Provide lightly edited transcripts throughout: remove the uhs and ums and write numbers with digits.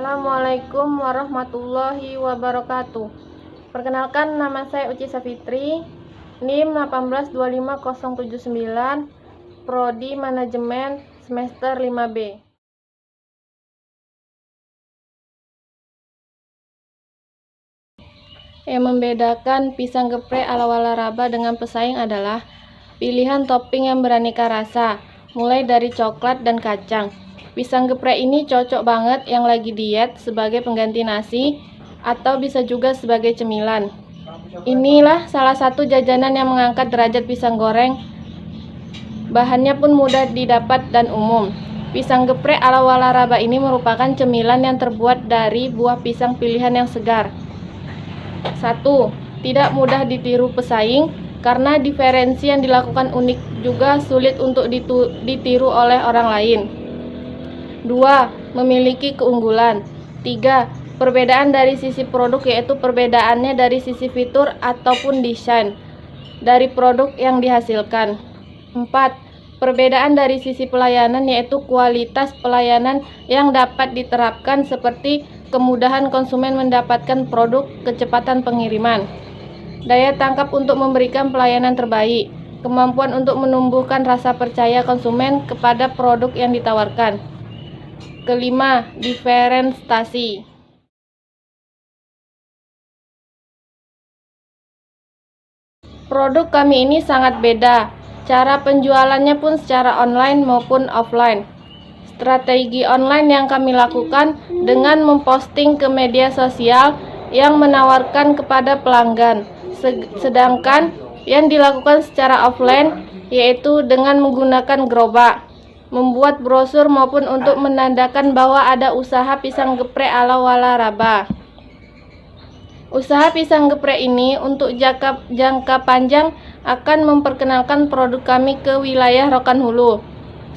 Assalamualaikum warahmatullahi wabarakatuh. Perkenalkan, nama saya Uci Safitri, NIM 1825079, Prodi Manajemen semester 5B. Yang membedakan pisang geprek ala Walaraba dengan pesaing adalah pilihan topping yang beraneka rasa, mulai dari coklat dan kacang. Pisang geprek ini cocok banget yang lagi diet sebagai pengganti nasi atau bisa juga sebagai cemilan. Inilah salah satu jajanan yang mengangkat derajat pisang goreng. Bahannya pun mudah didapat dan umum. Pisang geprek ala Walaraba ini merupakan cemilan yang terbuat dari buah pisang pilihan yang segar. 1. Tidak mudah ditiru pesaing karena diferensi yang dilakukan unik juga sulit untuk ditiru oleh orang lain. 2. Memiliki keunggulan. 3. Perbedaan dari sisi produk, yaitu perbedaannya dari sisi fitur ataupun desain dari produk yang dihasilkan. 4. Perbedaan dari sisi pelayanan, yaitu kualitas pelayanan yang dapat diterapkan seperti kemudahan konsumen mendapatkan produk, kecepatan pengiriman, daya tangkap untuk memberikan pelayanan terbaik, kemampuan untuk menumbuhkan rasa percaya konsumen kepada produk yang ditawarkan. Kelima, diferensiasi. Produk kami ini sangat beda. Cara penjualannya pun secara online maupun offline. Strategi online yang kami lakukan dengan memposting ke media sosial yang menawarkan kepada pelanggan. Sedangkan yang dilakukan secara offline yaitu dengan menggunakan gerobak, membuat brosur maupun untuk menandakan bahwa ada usaha pisang geprek ala Walaraba. Usaha pisang geprek ini untuk jangka panjang akan memperkenalkan produk kami ke wilayah Rokan Hulu,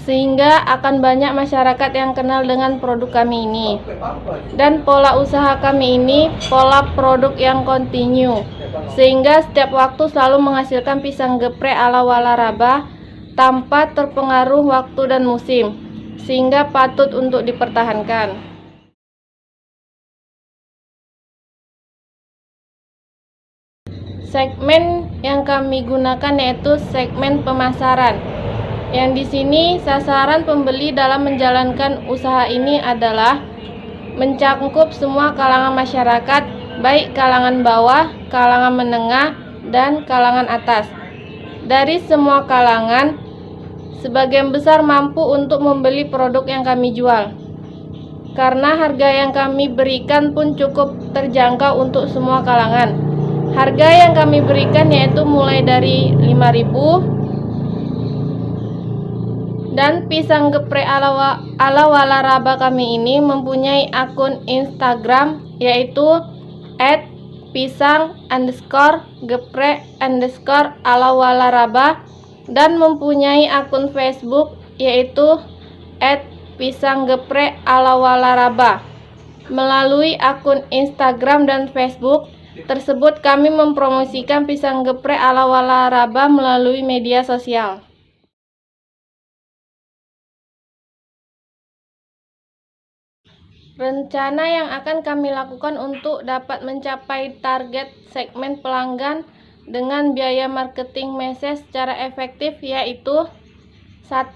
sehingga akan banyak masyarakat yang kenal dengan produk kami ini. Dan pola usaha kami ini pola produk yang kontinu, sehingga setiap waktu selalu menghasilkan pisang geprek ala Walaraba tanpa terpengaruh waktu dan musim, sehingga patut untuk dipertahankan. Segmen yang kami gunakan yaitu segmen pemasaran. Yang di sini sasaran pembeli dalam menjalankan usaha ini adalah mencakup semua kalangan masyarakat, baik kalangan bawah, kalangan menengah, dan kalangan atas. Dari semua kalangan, sebagian besar mampu untuk membeli produk yang kami jual. Karena harga yang kami berikan pun cukup terjangkau untuk semua kalangan. Harga yang kami berikan yaitu mulai dari 5.000. Dan pisang geprek ala Walaraba kami ini mempunyai akun Instagram yaitu @pisang_geprek_ala_Walaraba dan mempunyai akun Facebook yaitu @pisanggeprek_ala_Walaraba. Melalui akun Instagram dan Facebook tersebut kami mempromosikan pisang geprek ala Walaraba melalui media sosial. Rencana yang akan kami lakukan untuk dapat mencapai target segmen pelanggan dengan biaya marketing message secara efektif yaitu 1.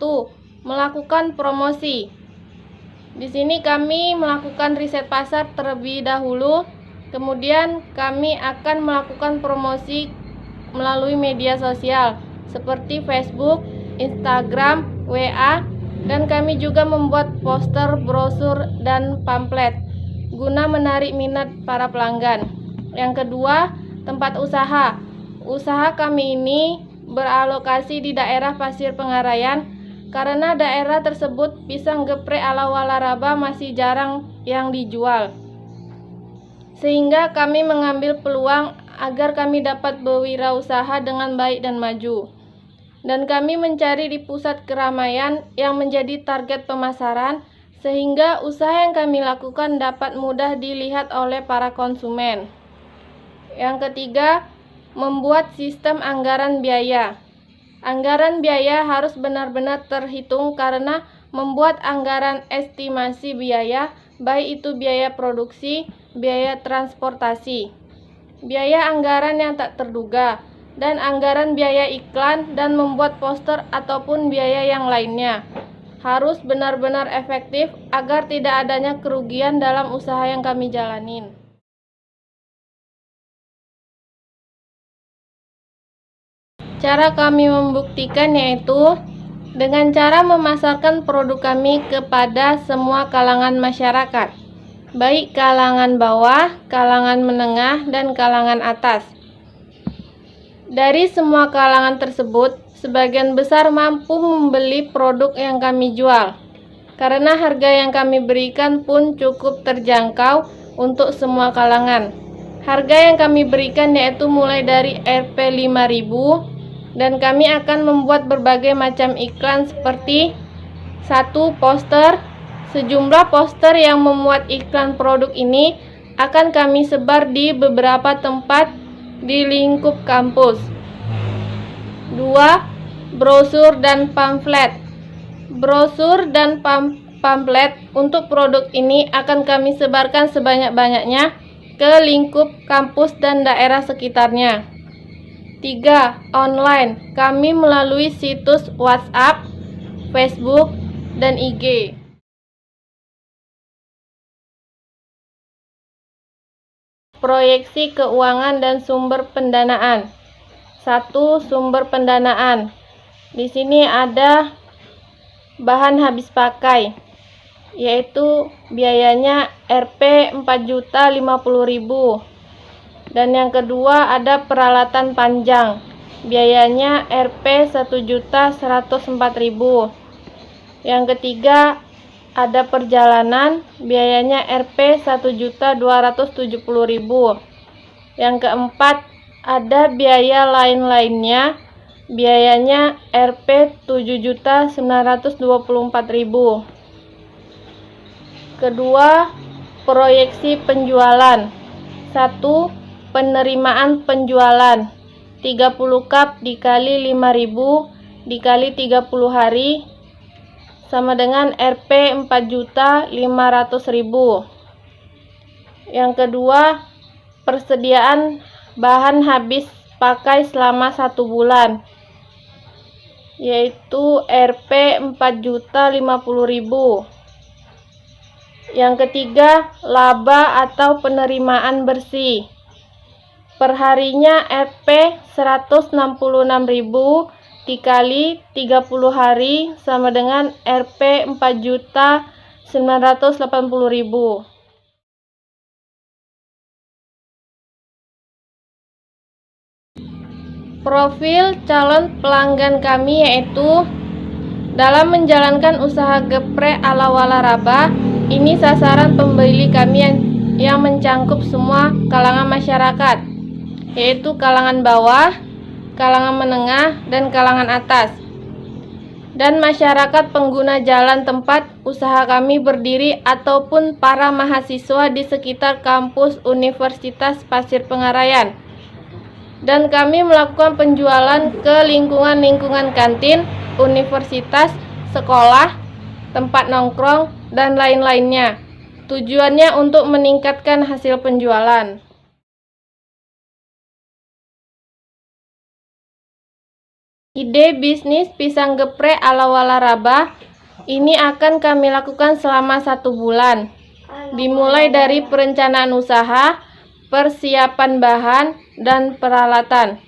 Melakukan promosi. Di sini kami melakukan riset pasar terlebih dahulu, kemudian kami akan melakukan promosi melalui media sosial seperti Facebook, Instagram, WA, dan kami juga membuat poster, brosur, dan pamflet guna menarik minat para pelanggan. Yang kedua, tempat usaha. Usaha kami ini beralokasi di daerah Pasir Pengarayan karena daerah tersebut pisang geprek ala Walaraba masih jarang yang dijual. Sehingga kami mengambil peluang agar kami dapat berwirausaha dengan baik dan maju. Dan kami mencari di pusat keramaian yang menjadi target pemasaran, sehingga usaha yang kami lakukan dapat mudah dilihat oleh para konsumen. Yang ketiga, membuat sistem anggaran biaya. Anggaran biaya harus benar-benar terhitung karena membuat anggaran estimasi biaya baik itu biaya produksi, biaya transportasi, biaya anggaran yang tak terduga, dan anggaran biaya iklan dan membuat poster ataupun biaya yang lainnya. Harus benar-benar efektif agar tidak adanya kerugian dalam usaha yang kami jalanin. Cara kami membuktikan yaitu dengan cara memasarkan produk kami kepada semua kalangan masyarakat, baik kalangan bawah, kalangan menengah, dan kalangan atas. Dari semua kalangan tersebut, sebagian besar mampu membeli produk yang kami jual, karena harga yang kami berikan pun cukup terjangkau untuk semua kalangan. Harga yang kami berikan yaitu mulai dari Rp 5.000, dan kami akan membuat berbagai macam iklan seperti 1. Poster. Sejumlah poster yang memuat iklan produk ini akan kami sebar di beberapa tempat di lingkup kampus. 2. Brosur dan pamflet. Brosur dan pamflet untuk produk ini akan kami sebarkan sebanyak-banyaknya ke lingkup kampus dan daerah sekitarnya. 3. Online. Kami melalui situs WhatsApp, Facebook, dan IG. Proyeksi keuangan dan sumber pendanaan. 1. Sumber pendanaan. Di sini ada bahan habis pakai, yaitu biayanya Rp 4.050.000. Dan yang kedua ada peralatan panjang, biayanya Rp 1.104.000. Yang ketiga ada perjalanan, biayanya Rp 1.270.000. Yang keempat ada biaya lain-lainnya, biayanya Rp 7.924.000. Kedua, proyeksi penjualan. 1. Penerimaan penjualan 30 cup dikali 5.000 dikali 30 hari sama dengan Rp 4.500.000. Yang kedua, persediaan bahan habis pakai selama 1 bulan, yaitu Rp 4.050.000. Yang ketiga, laba atau penerimaan bersih. Perharinya Rp 166.000 dikali 30 hari sama dengan Rp 4.980.000. Profil calon pelanggan kami yaitu dalam menjalankan usaha geprek ala waralaba, ini sasaran pembeli kami yang mencangkup semua kalangan masyarakat, yaitu kalangan bawah, kalangan menengah, dan kalangan atas. Dan masyarakat pengguna jalan tempat usaha kami berdiri ataupun para mahasiswa di sekitar kampus Universitas Pasir Pengarayan. Dan kami melakukan penjualan ke lingkungan-lingkungan kantin, universitas, sekolah, tempat nongkrong, dan lain-lainnya. Tujuannya untuk meningkatkan hasil penjualan. Ide bisnis pisang geprek ala waralaba ini akan kami lakukan selama 1 bulan. Dimulai dari perencanaan usaha, persiapan bahan dan peralatan,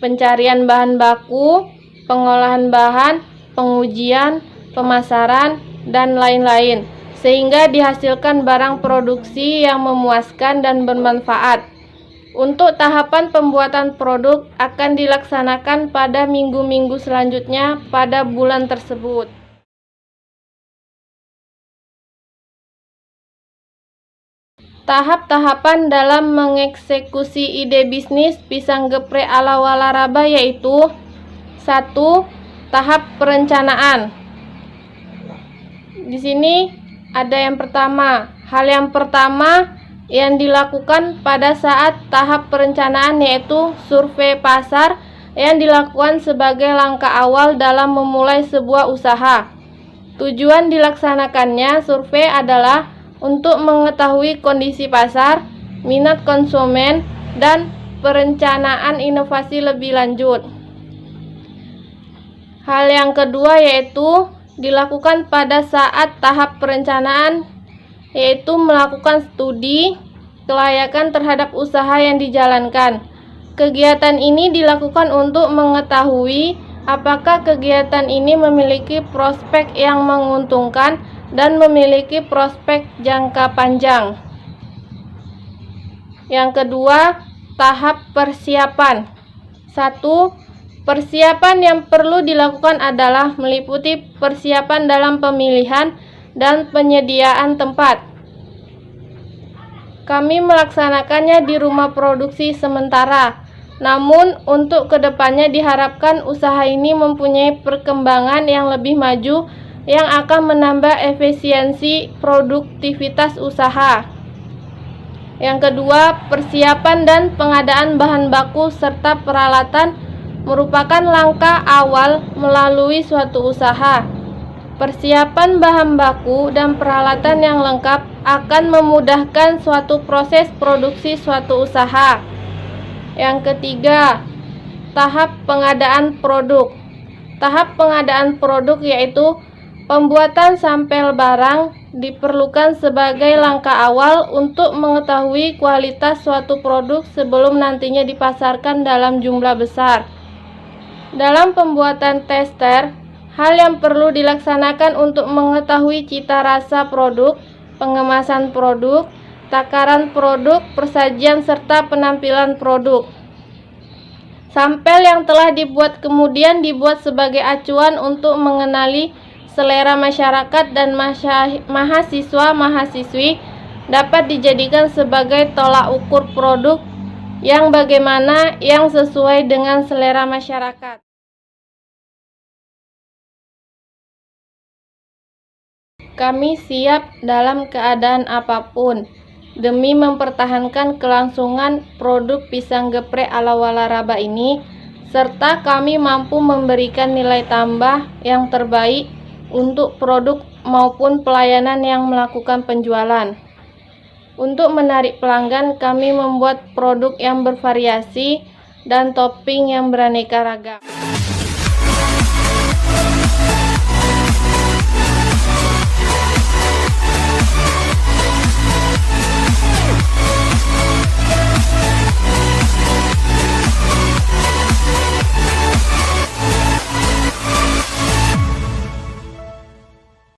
pencarian bahan baku, pengolahan bahan, pengujian, pemasaran, dan lain-lain, sehingga dihasilkan barang produksi yang memuaskan dan bermanfaat. Untuk tahapan pembuatan produk akan dilaksanakan pada minggu-minggu selanjutnya pada bulan tersebut. Tahap-tahapan dalam mengeksekusi ide bisnis pisang geprek ala waralaba yaitu 1. Tahap perencanaan. Di sini ada yang pertama. Hal yang pertama yang dilakukan pada saat tahap perencanaan yaitu survei pasar yang dilakukan sebagai langkah awal dalam memulai sebuah usaha. Tujuan dilaksanakannya survei adalah untuk mengetahui kondisi pasar, minat konsumen, dan perencanaan inovasi lebih lanjut. Hal yang kedua yaitu dilakukan pada saat tahap perencanaan, yaitu melakukan studi kelayakan terhadap usaha yang dijalankan. Kegiatan ini dilakukan untuk mengetahui apakah kegiatan ini memiliki prospek yang menguntungkan dan memiliki prospek jangka panjang. Yang kedua, tahap persiapan. 1. Persiapan yang perlu dilakukan adalah meliputi persiapan dalam pemilihan dan penyediaan tempat. Kami melaksanakannya di rumah produksi sementara, namun untuk kedepannya diharapkan usaha ini mempunyai perkembangan yang lebih maju yang akan menambah efisiensi produktivitas usaha. Yang kedua, persiapan dan pengadaan bahan baku serta peralatan merupakan langkah awal melalui suatu usaha. Persiapan bahan baku dan peralatan yang lengkap akan memudahkan suatu proses produksi suatu usaha. Yang ketiga, tahap pengadaan produk. Tahap pengadaan produk yaitu pembuatan sampel barang diperlukan sebagai langkah awal untuk mengetahui kualitas suatu produk sebelum nantinya dipasarkan dalam jumlah besar. Dalam pembuatan tester, hal yang perlu dilaksanakan untuk mengetahui cita rasa produk, pengemasan produk, takaran produk, persajian, serta penampilan produk. Sampel yang telah dibuat kemudian dibuat sebagai acuan untuk mengenali selera masyarakat dan mahasiswa-mahasiswi, dapat dijadikan sebagai tolak ukur produk yang bagaimana yang sesuai dengan selera masyarakat. Kami siap dalam keadaan apapun demi mempertahankan kelangsungan produk pisang geprek ala Walaraba ini, serta kami mampu memberikan nilai tambah yang terbaik untuk produk maupun pelayanan yang melakukan penjualan. Untuk menarik pelanggan, kami membuat produk yang bervariasi dan topping yang beraneka ragam.